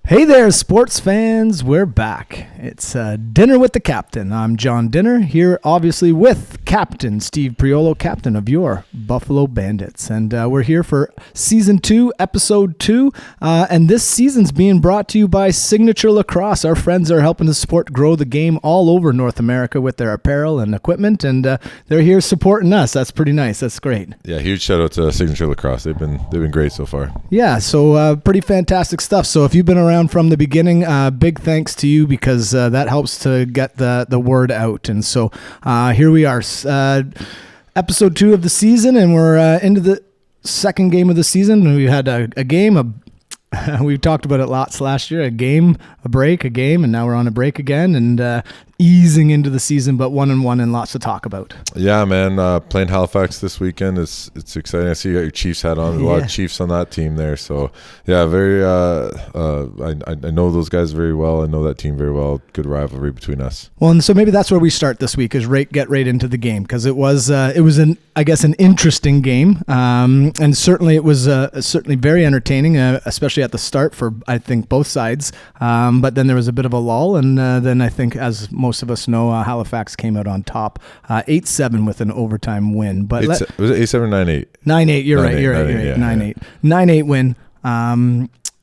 Hey there, sports fans. We're back. It's Dinner with the Captain. I'm John Dinner, here obviously with Captain Steve Priolo, captain of your Buffalo Bandits. And we're here for Season 2, Episode 2. And this season's being brought to you by Signature Lacrosse. Our friends are helping the sport grow the game all over North America with their apparel and equipment. And they're here supporting us. That's pretty nice. That's great. Yeah, huge shout out to Signature Lacrosse. They've been great so far. Yeah, so pretty fantastic stuff. So if you've been around from the beginning, big thanks to you because that helps to get the word out. And so here we are, episode 2 of the season, and we're into the second game of the season. We had a game, we've talked about it lots last year, a game, a break, a game, and now we're on a break again and easing into the season, but 1-1 and lots to talk about. Yeah, man, playing Halifax this weekend, it's exciting. I see you got your Chiefs hat on. There's a lot of Chiefs on that team there. So, yeah, very. I know those guys very well. I know that team very well. Good rivalry between us. Well, and so maybe that's where we start this week is get right into the game because it was an interesting game, and certainly it was certainly very entertaining, especially at the start for I think both sides. But then there was a bit of a lull, and then I think as most of us know, Halifax came out on top, 8-7 with an overtime win. But was it 8-7 or 9-8? 9-8. You're right. 9-8. 9-8 win.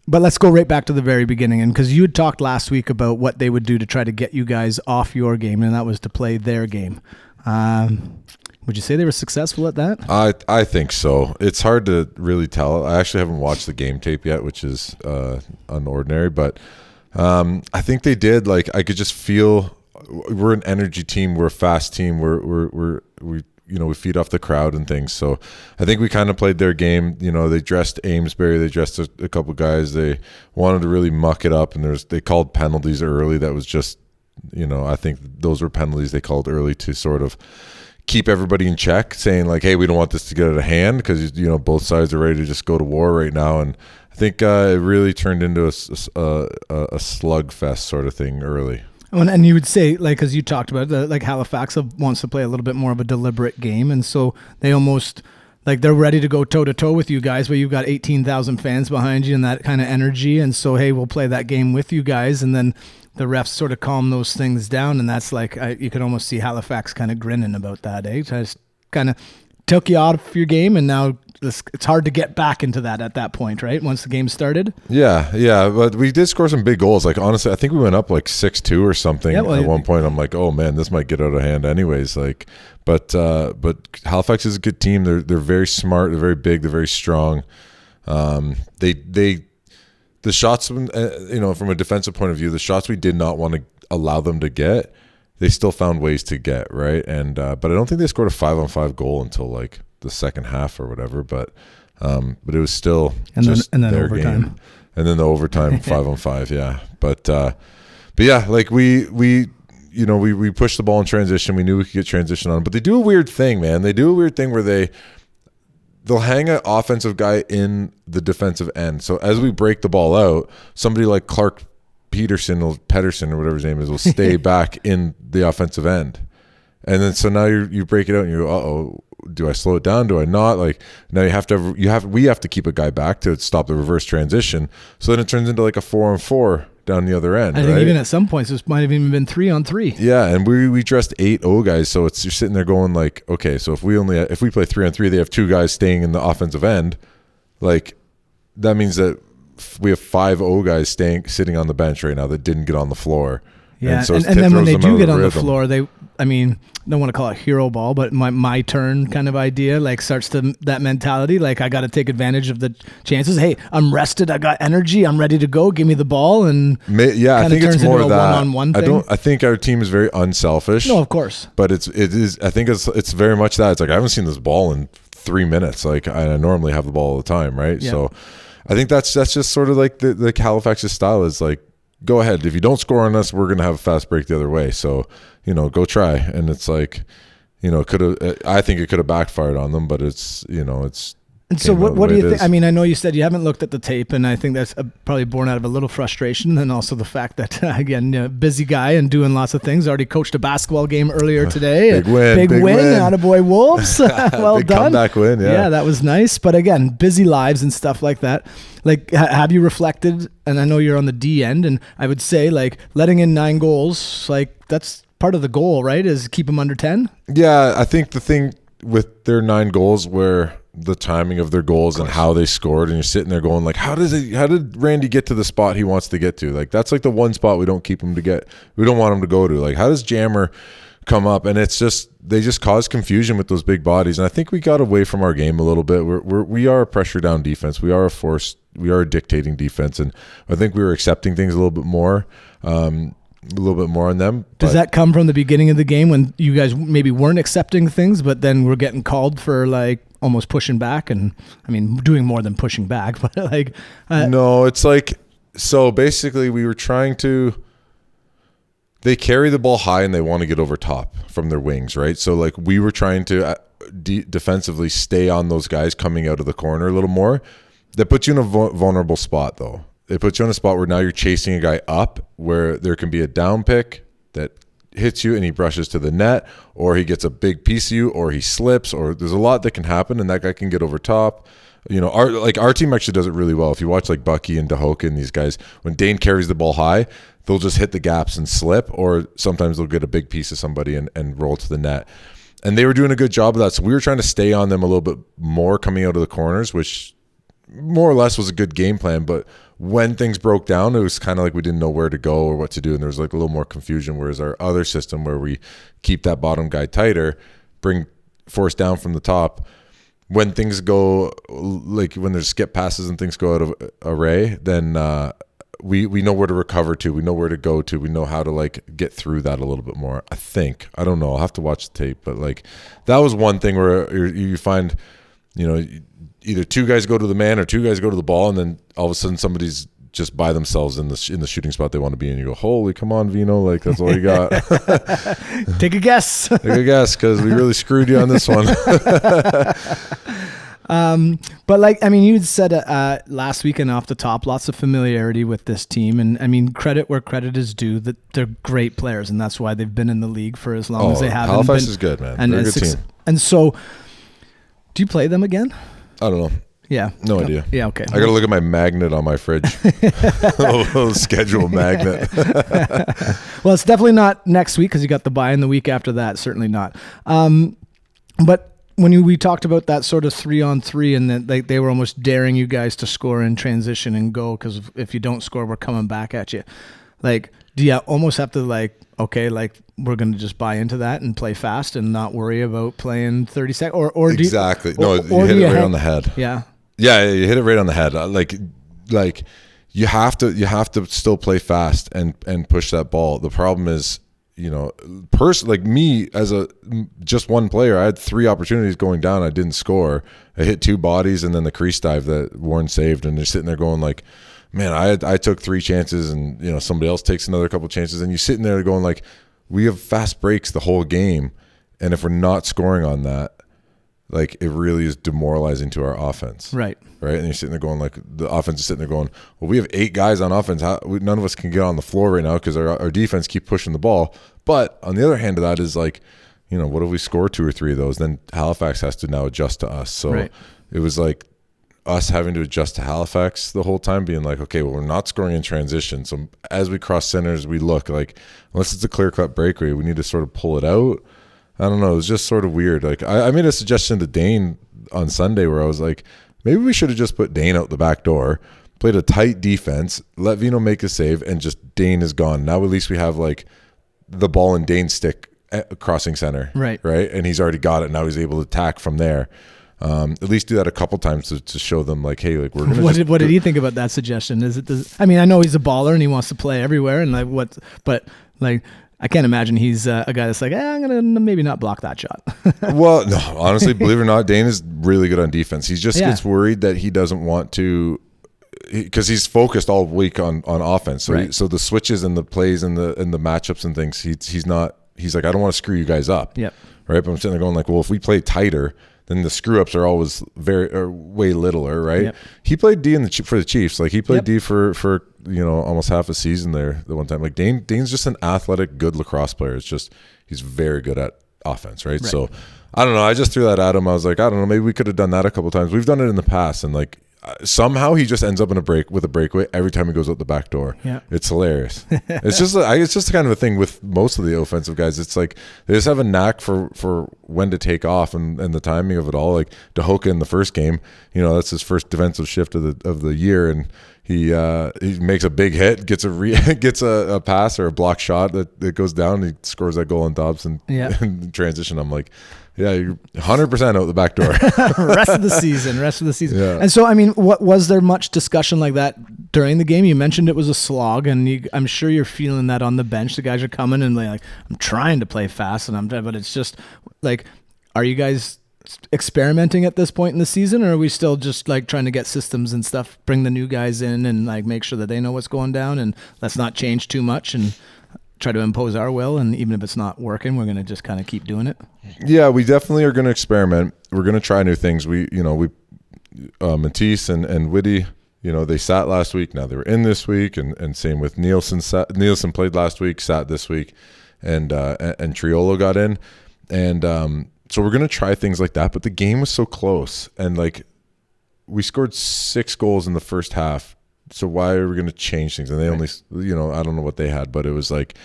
But let's go right back to the very beginning, and because you had talked last week about what they would do to try to get you guys off your game, and that was to play their game. Would you say they were successful at that? I think so. It's hard to really tell. I actually haven't watched the game tape yet, which is unordinary, but I think they did. Like I could just feel we're an energy team. We're a fast team. We feed off the crowd and things. So I think we kind of played their game. You know, they dressed Amesbury. They dressed a couple guys. They wanted to really muck it up, and they called penalties early. That was just, I think those were penalties they called early to sort of keep everybody in check, saying like, hey, we don't want this to get out of hand because, both sides are ready to just go to war right now. And I think it really turned into a slugfest sort of thing early. And you would say, like, as you talked about, like Halifax wants to play a little bit more of a deliberate game, and so they almost, like, they're ready to go toe-to-toe with you guys, but you've got 18,000 fans behind you and that kind of energy, and so, hey, we'll play that game with you guys, and then the refs sort of calm those things down, and that's like, you could almost see Halifax kind of grinning about that, eh? Just kind of took you out of your game, and now it's hard to get back into that at that point, right? Once the game started. Yeah, but we did score some big goals. Like honestly, I think we went up like 6-2 or something at one point. I'm like, oh man, this might get out of hand anyways. Like, but Halifax is a good team. They're very smart. They're very big. They're very strong. The shots, from a defensive point of view, the shots we did not want to allow them to get, they still found ways to get, right. And but I don't think they scored a 5-on-5 goal until like the second half or whatever, but it was still and then their overtime game. And then the overtime 5-on-5, yeah. But yeah, like we pushed the ball in transition. We knew we could get transition on, but they do a weird thing, man. They do a weird thing where they'll hang an offensive guy in the defensive end. So as we break the ball out, somebody like Clark Pedersen or whatever his name is will stay back in the offensive end. And then so now you break it out and you go, uh-oh, do I slow it down? Do I not? Like now we have to keep a guy back to stop the reverse transition. So then it turns into like a 4-on-4 down the other end. I think even at some points this might have even been 3-on-3. Yeah, and we dressed 8 O guys, so you're sitting there going like, okay, so if we play 3-on-3, they have 2 guys staying in the offensive end. Like that means that we have 5 O guys sitting on the bench right now that didn't get on the floor. Yeah, and then when they do get on the floor, don't want to call it hero ball, but my turn kind of idea, like starts to that mentality, like I got to take advantage of the chances. Hey, I'm rested, I got energy, I'm ready to go. Give me the ball, and I think it's more of that. One-on-one thing. I think our team is very unselfish. No, of course, but it is. I think it's very much that. It's like I haven't seen this ball in 3 minutes. Like I normally have the ball all the time, right? Yeah. So I think that's just sort of like the Halifax's style is like, go ahead. If you don't score on us, we're going to have a fast break the other way. So, go try. And it's like, I think it could have backfired on them, but it's And so what do you think? I mean, I know you said you haven't looked at the tape, and I think that's probably born out of a little frustration, and also the fact that, again, busy guy and doing lots of things. Already coached a basketball game earlier today. Big win. Attaboy Wolves. Well big done. Comeback win, yeah. Yeah, that was nice. But again, busy lives and stuff like that. Like, have you reflected, and I know you're on the D end, and I would say, like, letting in 9 goals, like, that's part of the goal, right, is keep them under 10? Yeah, I think the thing with their 9 goals where the timing of their goals and how they scored, and you're sitting there going like, how did Randy get to the spot he wants to get to? Like, that's like the one spot we don't want him to go to. Like, how does Jammer come up? And it's just, they just cause confusion with those big bodies. And I think we got away from our game a little bit. We are a pressure down defense. We are a dictating defense. And I think we were accepting things a little bit more on them. Does that come from the beginning of the game when you guys maybe weren't accepting things, but then we're getting called for like almost pushing back? And I mean, doing more than pushing back, but like, no, it's like, so basically we were they carry the ball high and they want to get over top from their wings, right? So like we were trying to defensively stay on those guys coming out of the corner a little more. That puts you in a vulnerable spot though. It puts you in a spot where now you're chasing a guy up where there can be a down pick that hits you and he brushes to the net, or he gets a big piece of you, or he slips, or there's a lot that can happen and that guy can get over top. You know, our team actually does it really well. If you watch like Bucky and Dahoka and these guys, when Dane carries the ball high, they'll just hit the gaps and slip, or sometimes they'll get a big piece of somebody and roll to the net. And they were doing a good job of that. So we were trying to stay on them a little bit more coming out of the corners, which more or less was a good game plan. But when things broke down, it was kind of like we didn't know where to go or what to do. And there was like a little more confusion, whereas our other system where we keep that bottom guy tighter, bring force down from the top, when things go, like when there's skip passes and things go out of array, then we know where to recover to. We know where to go to. We know how to like get through that a little bit more, I think. I don't know. I'll have to watch the tape. But like that was one thing where you find, you know, either 2 guys go to the man or 2 guys go to the ball, and then all of a sudden somebody's just by themselves in the shooting spot they want to be in. You go, holy, come on, Vino, like that's all you got. Take a guess. Take a guess, because we really screwed you on this one. But like, I mean, you said last weekend off the top, lots of familiarity with this team, and I mean, credit where credit is due, that they're great players, and that's why they've been in the league for as long as they have. Halifax is good, man. And they're a good team. And so, do you play them again? I don't know. Yeah. No idea. Yeah, okay. I got to look at my magnet on my fridge. A schedule magnet. Well, it's definitely not next week because you got the bye, and the week after that, certainly not. But when we talked about that sort of 3-on-3, and that they were almost daring you guys to score in transition and go, because if you don't score, we're coming back at you. Like, do you almost have to like, okay, like we're going to just buy into that and play fast and not worry about playing 30 seconds? Or exactly. You hit it right on the head. Yeah. Yeah, you hit it right on the head. Like you have to still play fast and push that ball. The problem is, you know, like me as just one player, I had 3 opportunities going down. I didn't score. I hit 2 bodies and then the crease dive that Warren saved. And they're sitting there going like, man, I took 3 chances, and you know somebody else takes another couple chances, and you're sitting there going like, we have fast breaks the whole game, and if we're not scoring on that, like it really is demoralizing to our offense. Right. And you're sitting there going like, the offense is sitting there going, well, we have 8 guys on offense. None of us can get on the floor right now because our defense keep pushing the ball. But on the other hand of that is like, you know, what if we score 2 or 3 of those? Then Halifax has to now adjust to us. So It was like us having to adjust to Halifax the whole time, being like, okay, well, we're not scoring in transition. So as we cross centers, we look like, unless it's a clear-cut breakaway, we need to sort of pull it out. I don't know. It was just sort of weird. Like I made a suggestion to Dane on Sunday where I was like, maybe we should have just put Dane out the back door, played a tight defense, let Vino make a save, and just Dane is gone. Now at least we have like the ball in Dane's stick crossing center. Right. And he's already got it. Now he's able to attack from there. At least do that a couple times to show them like, hey, like we're gonna. What did he think about that suggestion? I mean, I know he's a baller and he wants to play everywhere, and like but like I can't imagine he's a guy that's like, I'm gonna maybe not block that shot. Well, no, honestly, believe it or not, Dane is really good on defense. He just gets worried that he doesn't want to, because he's focused all week on offense. So so the switches and the plays and the matchups and things, he's like, I don't want to screw you guys up. Yep. Right. But I'm sitting there going like, well, if we play tighter, then the screw ups are always way littler, right? Yep. He played D for the Chiefs. Like he played D for almost half a season there the one time. Like Dane's just an athletic, good lacrosse player. It's just he's very good at offense, right? So I don't know. I just threw that at him. I was like, I don't know. Maybe we could have done that a couple times. We've done it in the past, and like somehow he just ends up in a breakaway every time he goes out the back door. Yeah, it's hilarious. It's just kind of a thing with most of the offensive guys. It's like they just have a knack for when to take off and the timing of it all. Like DeHoka in the first game, that's his first defensive shift of the year, and he makes a big hit, gets a pass or a block shot that goes down, and he scores that goal on Dobson in transition. I'm like, yeah, you're 100% out the back door. rest of the season. Yeah. And so, I mean, what was there much discussion like that during the game? You mentioned it was a slog, and I'm sure you're feeling that on the bench. The guys are coming and like, I'm trying to play fast, but it's just like, are you guys experimenting at this point in the season, or are we still just like trying to get systems and stuff, bring the new guys in and like make sure that they know what's going down, and let's not change too much and try to impose our will, and even if it's not working, we're going to just kind of keep doing it? Yeah, we definitely are going to experiment. We're going to try new things. Matisse and Whitty, they sat last week. Now they were in this week, and same with Nielsen. Nielsen played last week, sat this week, and Priolo got in, and so we're going to try things like that. But the game was so close, and like we scored 6 goals in the first half. So why are we going to change things? And they only, I don't know what they had, but it was like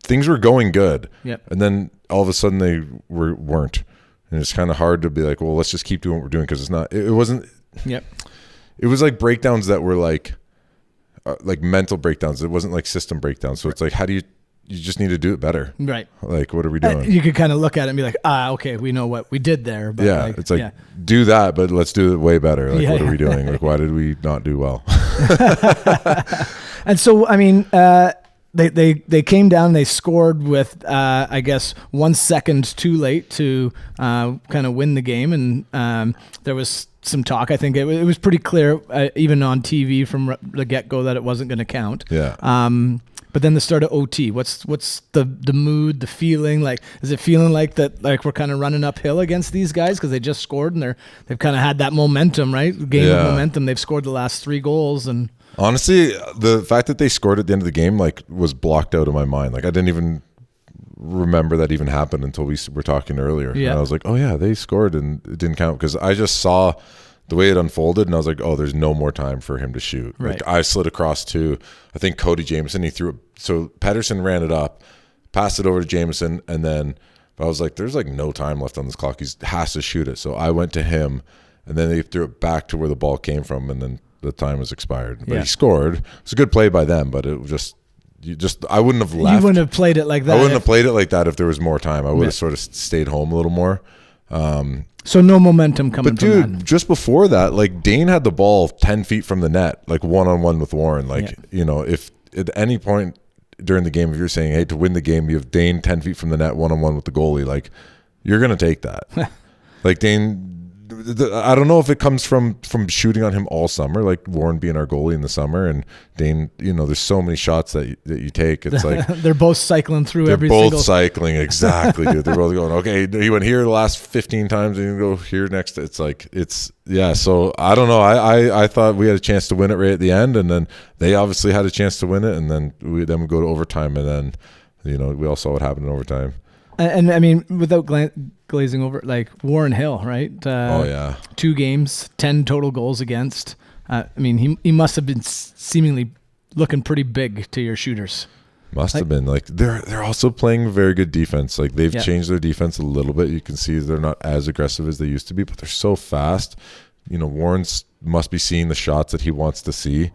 things were going good. Yep. And then all of a sudden they weren't. And it's kind of hard to be like, well, let's just keep doing what we're doing, because it wasn't. Yep. It was like breakdowns that were like mental breakdowns. It wasn't like system breakdowns. So it's like, how do you just need to do it better. Right. Like, what are we doing? You could kind of look at it and be like, okay, we know what we did there. But yeah. It's like, do that, but let's do it way better. Like, what are we doing? Like, why did we not do well? And so, I mean, they came down, they scored with, I guess, 1 second too late to kind of win the game. And there was some talk. I think it was pretty clear, even on TV from the get-go, that it wasn't going to count. Yeah. But then the start of OT, what's the mood, the feeling? Like, is it feeling like that? Like we're kind of running uphill against these guys because they just scored and they've kind of had that momentum, right? Game of momentum. They've scored the last 3 goals, and honestly, the fact that they scored at the end of the game like was blocked out of my mind. Like I didn't even remember that even happened until we were talking earlier. Yeah. And I was like, oh yeah, they scored and it didn't count, because I just saw the way it unfolded, and I was like, oh, there's no more time for him to shoot. Right. Like I slid across to, I think, Cody Jameson. He threw it. So Pedersen ran it up, passed it over to Jameson, and then I was like, there's like no time left on this clock. He has to shoot it. So I went to him, and then they threw it back to where the ball came from, and then the time was expired. But he scored. It was a good play by them, but it was I wouldn't have left. You wouldn't have played it like that. I wouldn't have played it like that if there was more time. I would have sort of stayed home a little more. So no momentum coming from that. But dude, just before that, like Dane had the ball 10 feet from the net, like one-on-one with Warren. Like, if at any point during the game, if you're saying, hey, to win the game, you have Dane 10 feet from the net, one-on-one with the goalie, like you're going to take that. Like Dane, I don't know if it comes from shooting on him all summer, like Warren being our goalie in the summer, and Dane, there's so many shots that you take. It's like they're both cycling through they're every both single... cycling, exactly, dude. They're both going, okay, he went here the last 15 times and you go here next. It's like, so I don't know. I thought we had a chance to win it right at the end, and then they obviously had a chance to win it, and then we go to overtime, and then we all saw what happened in overtime. And I mean, without glazing over, like Warren Hill, right? 2 games, 10 total goals against. I mean, he must have been seemingly looking pretty big to your shooters. Must have been. Like they're also playing very good defense. Like they've changed their defense a little bit. You can see they're not as aggressive as they used to be, but they're so fast. Warren's must be seeing the shots that he wants to see.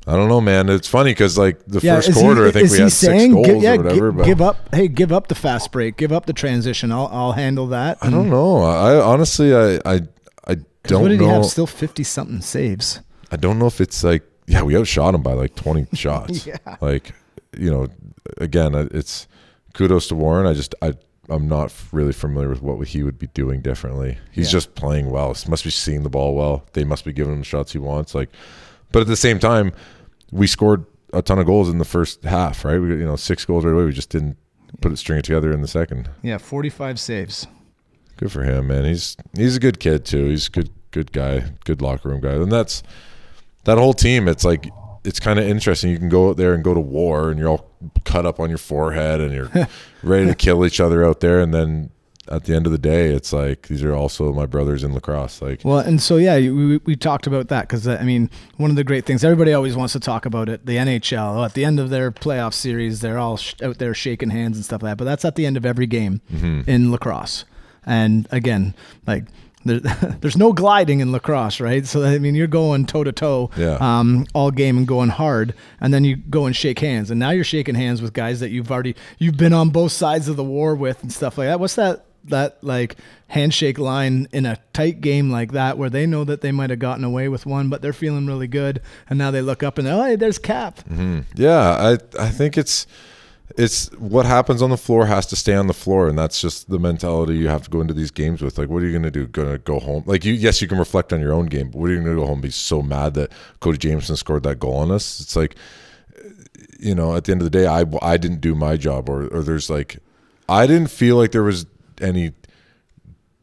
I don't know, man. It's funny because like the first quarter, I think we had 6 goals or whatever. But give up the fast break, give up the transition. I'll handle that. I don't know. I honestly, I don't know. What did he have? Still 50-something saves. I don't know if it's like, we outshot him by like 20 shots. Like, again, it's kudos to Warren. I'm not really familiar with what he would be doing differently. He's just playing well. He must be seeing the ball well. They must be giving him the shots he wants. Like. But at the same time, we scored a ton of goals in the first half, right? We 6 goals right away. We just didn't put it string it together in the second. Yeah, 45 saves. Good for him, man. He's a good kid too. He's a good guy, good locker room guy. And that's that whole team. It's like, it's kind of interesting. You can go out there and go to war, and you're all cut up on your forehead, and you're ready to kill each other out there. And then at the end of the day, it's like, these are also my brothers in lacrosse. Like, well, and so yeah, we talked about that because I mean, one of the great things everybody always wants to talk about it. The NHL at the end of their playoff series, they're all out there shaking hands and stuff like that. But that's at the end of every game in lacrosse. And again, like, there's no gliding in lacrosse, right? So I mean, you're going toe to toe all game and going hard, and then you go and shake hands, and now you're shaking hands with guys that you've been on both sides of the war with and stuff like that. What's that like handshake line in a tight game like that, where they know that they might have gotten away with one, but they're feeling really good, and now they look up and hey, there's Cap. Yeah, I think it's what happens on the floor has to stay on the floor, and that's just the mentality you have to go into these games with. Like, what are you going to do? Going to go home? Like, yes, you can reflect on your own game, but what are you going to go home and be so mad that Cody Jameson scored that goal on us? It's like, you know, at the end of the day, I didn't do my job, or there's like, I didn't feel like there was any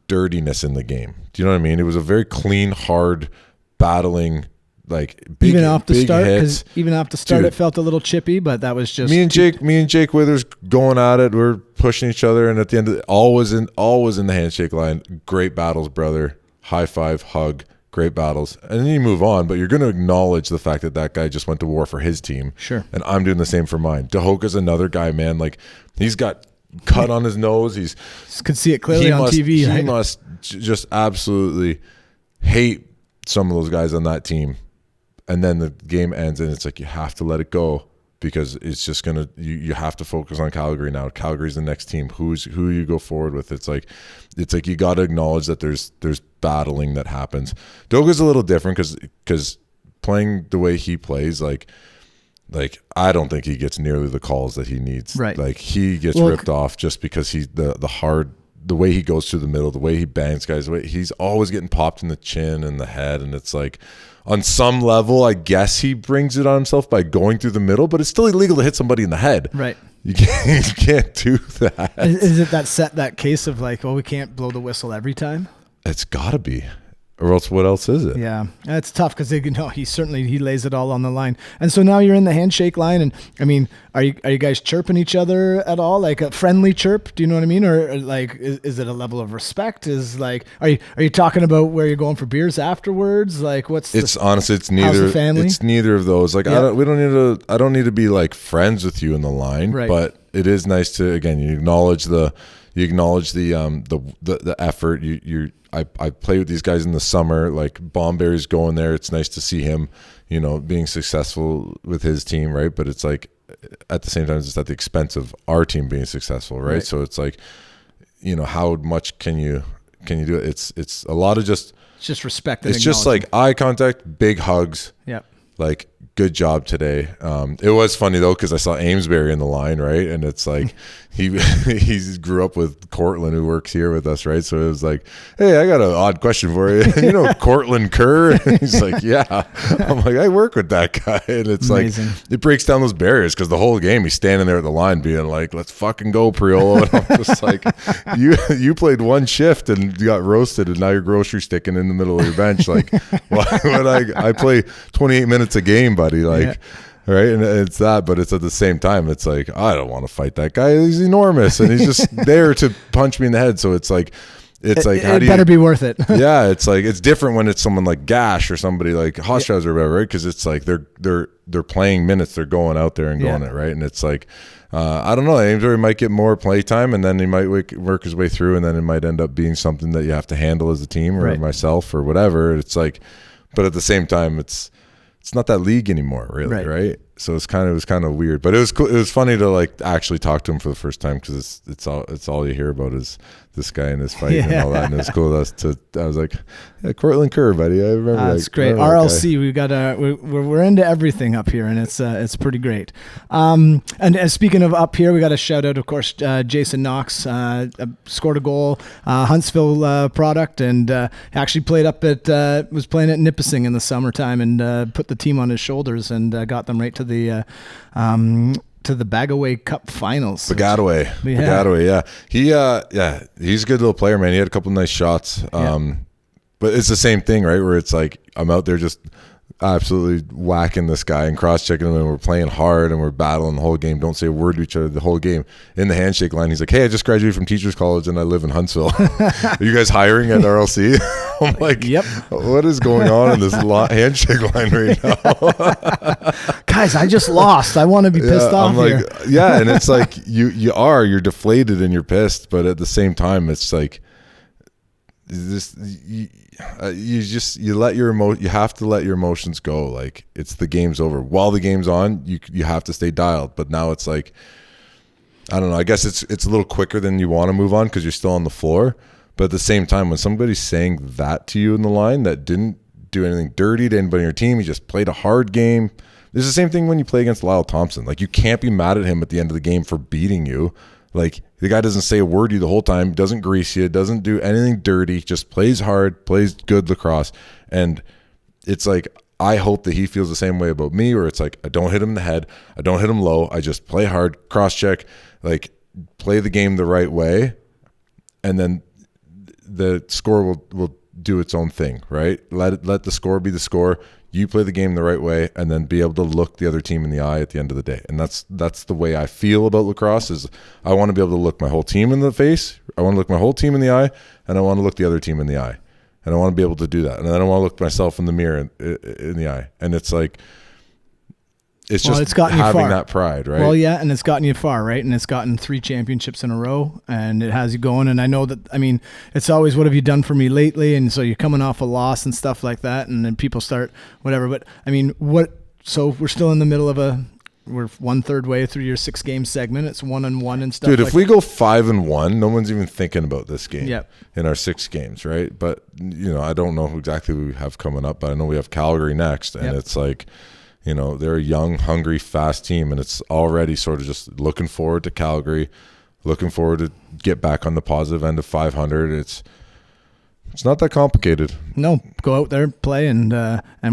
dirtiness in the game. Do you know what I mean? It was a very clean, hard, battling, like big, even off the start, hits. Even off the start, dude, it felt a little chippy, but that was just me and Jake Withers going at it. We're pushing each other, and at the end of it, always in the handshake line. Great battles, brother. High five, hug, great battles, and then you move on. But you're going to acknowledge the fact that that guy just went to war for his team, sure, and I'm doing the same for mine. Dahoka's another guy, man. Like, he's got cut on his nose. He's could see it clearly on TV. He must just absolutely hate some of those guys on that team. And then the game ends, and it's like, you have to let it go, because it's just gonna. You have to focus on Calgary now. Calgary's the next team. Who you go forward with? It's like you got to acknowledge that there's battling that happens. Doga's a little different because playing the way he plays, like I don't think he gets nearly the calls that he needs. Right. Like, he gets ripped off just because he's the way he goes through the middle, the way he bangs guys, the way he's always getting popped in the chin and the head, and it's like, on some level, I guess he brings it on himself by going through the middle, but it's still illegal to hit somebody in the head. Right. You can't do that. Is it that case of like, well, we can't blow the whistle every time? It's got to be. Or else, what else is it? Yeah, it's tough because he lays it all on the line. And so now you're in the handshake line, and I mean, are you guys chirping each other at all, like a friendly chirp? Do you know what I mean? Or like, is it a level of respect? Is like, are you talking about where you're going for beers afterwards? Like, honestly, it's neither. It's neither of those. Like, yeah. I don't need to be like friends with you in the line, right. But it is nice to, again, you acknowledge the effort. I play with these guys in the summer, like Bomberry's going there. It's nice to see him, you know, being successful with his team, right? But it's like, at the same time, it's at the expense of our team being successful, right? So it's like, you know, how much can you do it? It's a lot of just respect. It's just like eye contact, big hugs. Yep. Like, good job today. It was funny though, because I saw Amesbury in the line, right? And it's like he grew up with Cortland, who works here with us, right? So it was like, hey, I got an odd question for you. You know Cortland Kerr? And he's like, yeah. I'm like, I work with that guy. And it's amazing. Like, it breaks down those barriers, because the whole game he's standing there at the line being like, let's fucking go, Priolo. And I'm just like, you played one shift and you got roasted, and now you're grocery sticking in the middle of your bench. Like, why would I play 28 minutes a game, buddy? Like, yeah. Right, and it's that, but it's at the same time, it's like, I don't want to fight that guy. He's enormous, and he's just there to punch me in the head. So it's like, it better be worth it. Yeah, it's like, it's different when it's someone like Gash or somebody like Hostras or whatever, right? Because it's like they're playing minutes, they're going out there and going it, right? And it's like, I don't know, Amesbury might get more play time, and then he might work his way through, and then it might end up being something that you have to handle as a team, or myself or whatever. It's like, but at the same time, it's not that league anymore, really, right? So it was kind of weird, but it was cool. It was funny to like actually talk to him for the first time, because it's all you hear about is this guy and his fight and all that. And it was cool I was like, yeah, Cortland Kerr, buddy. I remember that. That's great. RLC, we got we're into everything up here, and it's pretty great. And speaking of up here, we got a shout out, of course, Jason Knox scored a goal, Huntsville product, and actually played up was playing at Nipissing in the summertime, and put the team on his shoulders and got them right to the to the Bagaway Cup finals. Bagataway, yeah. He's a good little player, man. He had a couple nice shots. But it's the same thing, right? Where it's like I'm out there just absolutely whacking this guy and cross-checking him, and we're playing hard and we're battling the whole game. Don't say a word to each other the whole game. In the handshake line, he's like, hey, I just graduated from Teachers College and I live in Huntsville. Are you guys hiring at RLC? I'm like, yep. What is going on in this handshake line right now? Guys, I just lost. I want to be pissed off here. Yeah, and it's like you're deflated and you're pissed, but at the same time, it's like you have to let your emotions go. Like, it's the game's over. While the game's on, you have to stay dialed. But now it's like, I don't know. I guess it's a little quicker than you want to move on because you're still on the floor. But at the same time, when somebody's saying that to you in the line that didn't do anything dirty to anybody on your team, he just played a hard game. It's the same thing when you play against Lyle Thompson. Like, you can't be mad at him at the end of the game for beating you. Like, the guy doesn't say a word to you the whole time, doesn't grease you, doesn't do anything dirty, just plays hard, plays good lacrosse. And it's like, I hope that he feels the same way about me, where it's like, I don't hit him in the head, I don't hit him low, I just play hard, cross-check, like, play the game the right way, and then the score will do its own thing, right? Let the score be the score. You play the game the right way, and then be able to look the other team in the eye at the end of the day. And that's the way I feel about lacrosse. Is I want to be able to look my whole team in the face. I want to look my whole team in the eye, and I want to look the other team in the eye. And I want to be able to do that. And then I want to look myself in the mirror in the eye. And it's like, it's having that pride, right? Well, yeah, and it's gotten you far, right? And it's gotten 3 championships in a row, and it has you going. And I know that, I mean, it's always, what have you done for me lately? And so you're coming off a loss and stuff like that, and then people start whatever. But I mean, so we're still in the middle of we're 1/3 way through your 6-game segment. It's 1-1 and stuff. Dude, if we go 5-1, no one's even thinking about this game. Yep. In our 6 games, right? But I don't know exactly who we have coming up, but I know we have Calgary next, and it's like, they're a young, hungry, fast team, and it's already sort of just looking forward to Calgary, looking forward to get back on the positive end of 500. It's not that complicated. No, go out there, play, and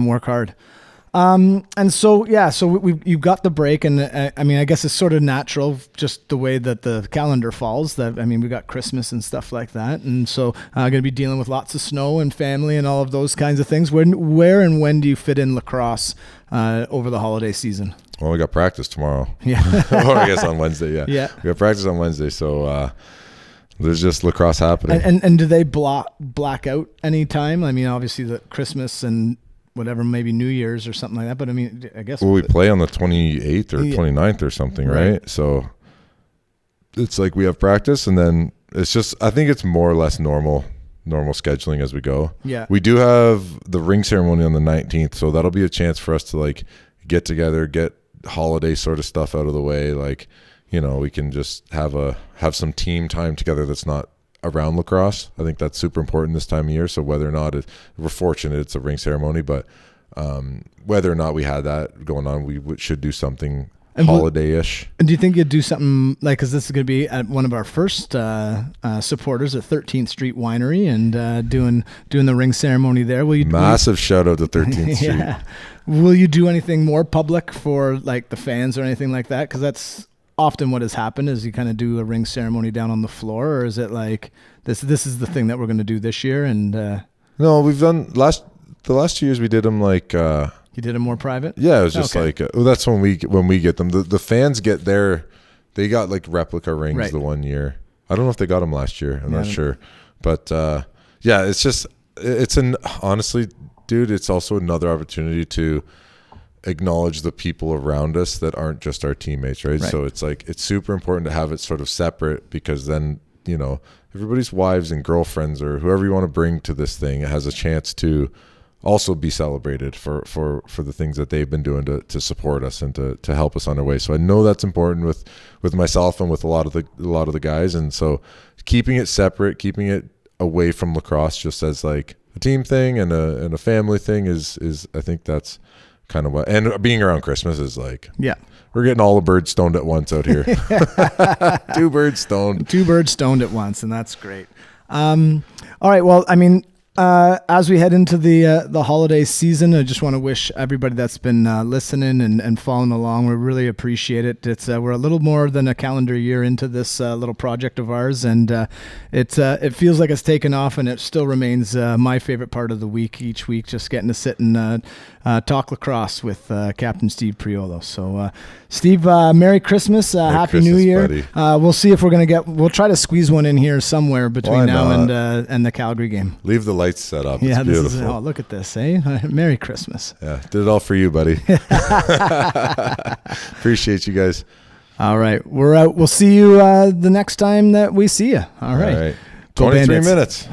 work hard. And so you've got the break, and I mean, I guess it's sort of natural, just the way that the calendar falls. That, I mean, we got Christmas and stuff like that, and so I'm going to be dealing with lots of snow and family and all of those kinds of things. Where and when do you fit in lacrosse over the holiday season? Well, we got practice tomorrow. Yeah, or I guess on Wednesday. Yeah, yeah, we got practice on Wednesday, so there's just lacrosse happening. And do they black out any time? I mean, obviously the Christmas and whatever, maybe New Year's or something like that. But I mean, I guess. Well, we play on the 28th or 29th or something, right? So it's like we have practice, and then it's just, I think it's more or less normal scheduling as we go. Yeah. We do have the ring ceremony on the 19th, so that'll be a chance for us to like get together, get holiday sort of stuff out of the way. Like, we can just have some team time together that's not around lacrosse. I think that's super important this time of year. So whether or not we're fortunate it's a ring ceremony, but whether or not we had that going on, we should do something holiday-ish. And do you think you'd do something like, because this is going to be at one of our first supporters at 13th Street Winery, and doing the ring ceremony there? Massive shout out to 13th Street. Yeah. Will you do anything more public for like the fans or anything like that? Because that's often what has happened, is you kind of do a ring ceremony down on the floor, or is it like this is the thing that we're going to do this year? And no, we've done the last 2 years we did them like you did them more private. Yeah, it was just like that's when we get them. The fans get they got like replica rings the one year. I don't know if they got them last year. I'm not sure, but it's just honestly, dude, it's also another opportunity to acknowledge the people around us that aren't just our teammates, right? So it's like, it's super important to have it sort of separate, because then, everybody's wives and girlfriends or whoever you want to bring to this thing has a chance to also be celebrated for the things that they've been doing to support us and to help us on our way. So I know that's important with myself and with a lot of the guys. And so keeping it separate, keeping it away from lacrosse just as like a team thing and a family thing is I think that's kind of what, and being around Christmas is like, we're getting all the birds stoned at once out here. 2 birds stoned. 2 birds stoned at once, and that's great. All right, well, I mean, as we head into the holiday season, I just want to wish everybody that's been listening and following along. We really appreciate it. It's we're a little more than a calendar year into this little project of ours, and it feels like it's taken off, and it still remains my favorite part of the week. Each week, just getting to sit and talk lacrosse with Captain Steve Priolo. So, Steve, Merry Christmas, Happy New Year. Buddy. We'll see if we'll try to squeeze one in here somewhere between now and the Calgary game. Leave the lights set up. It's beautiful. Look at this, eh? Merry Christmas. Yeah, did it all for you, buddy. Appreciate you guys. All right, we're out. We'll see you the next time that we see you. All right. 23 minutes.